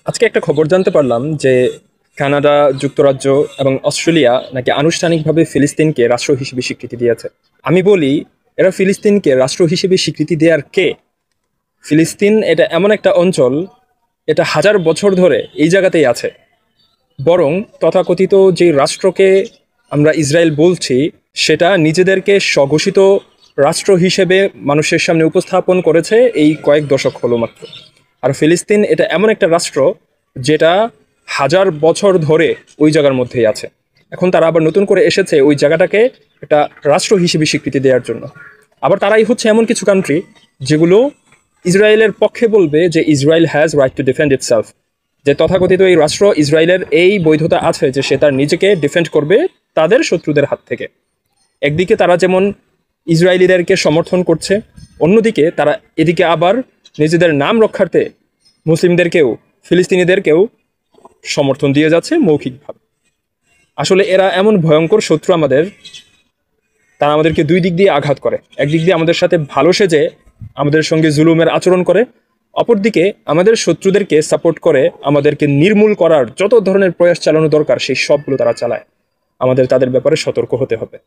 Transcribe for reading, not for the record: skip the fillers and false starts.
আজকে একটা খবর জানতে পারলাম যে কানাডা, যুক্তরাজ্য এবং অস্ট্রেলিয়া নাকি আনুষ্ঠানিকভাবে ফিলিস্তিনকে রাষ্ট্র হিসেবে স্বীকৃতি দিয়েছে। আমি বলি, এরা ফিলিস্তিনকে রাষ্ট্র হিসেবে স্বীকৃতি দেওয়ার কে? ফিলিস্তিন এটা এমন একটা অঞ্চল, এটা হাজার বছর ধরে এই জায়গাতেই আছে। বরং তথাকথিত যে রাষ্ট্রকে আমরা ইসরায়েল বলছি, সেটা নিজেদেরকে স্বঘোষিত রাষ্ট্র হিসেবে মানুষের সামনে উপস্থাপন করেছে এই কয়েক দশক হলো মাত্র। আর ফিলিস্তিন এটা এমন একটা রাষ্ট্র যেটা হাজার বছর ধরে ওই জায়গার মধ্যেই আছে। এখন তারা আবার নতুন করে এসেছে ওই জায়গাটাকে একটা রাষ্ট্র হিসেবে স্বীকৃতি দেওয়ার জন্য। আবার তারাই হচ্ছে এমন কিছু কান্ট্রি যেগুলো ইসরায়েলের পক্ষে বলবে যে Israel has right to defend itself, যে তথাকথিত এই রাষ্ট্র ইসরায়েলের এই বৈধতা আছে যে সে তার নিজেকে ডিফেন্ড করবে তাদের শত্রুদের হাত থেকে। একদিকে তারা যেমন ইসরায়েলিদেরকে সমর্থন করছে, অন্যদিকে তারা এদিকে আবার নিজেদের নাম রক্ষার্থে মুসলিমদেরকেও, ফিলিস্তিনিদেরকেও সমর্থন দিয়ে যাচ্ছে মৌখিকভাবে। আসলে এরা এমন ভয়ঙ্কর শত্রু আমাদের, তারা আমাদেরকে দুই দিক দিয়ে আঘাত করে। একদিক দিয়ে আমাদের সাথে ভালো সেজে আমাদের সঙ্গে জুলুমের আচরণ করে, অপরদিকে আমাদের শত্রুদেরকে সাপোর্ট করে আমাদেরকে নির্মূল করার যত ধরনের প্রয়াস চালানো দরকার সেই সবগুলো তারা চালায়। আমাদের তাদের ব্যাপারে সতর্ক হতে হবে।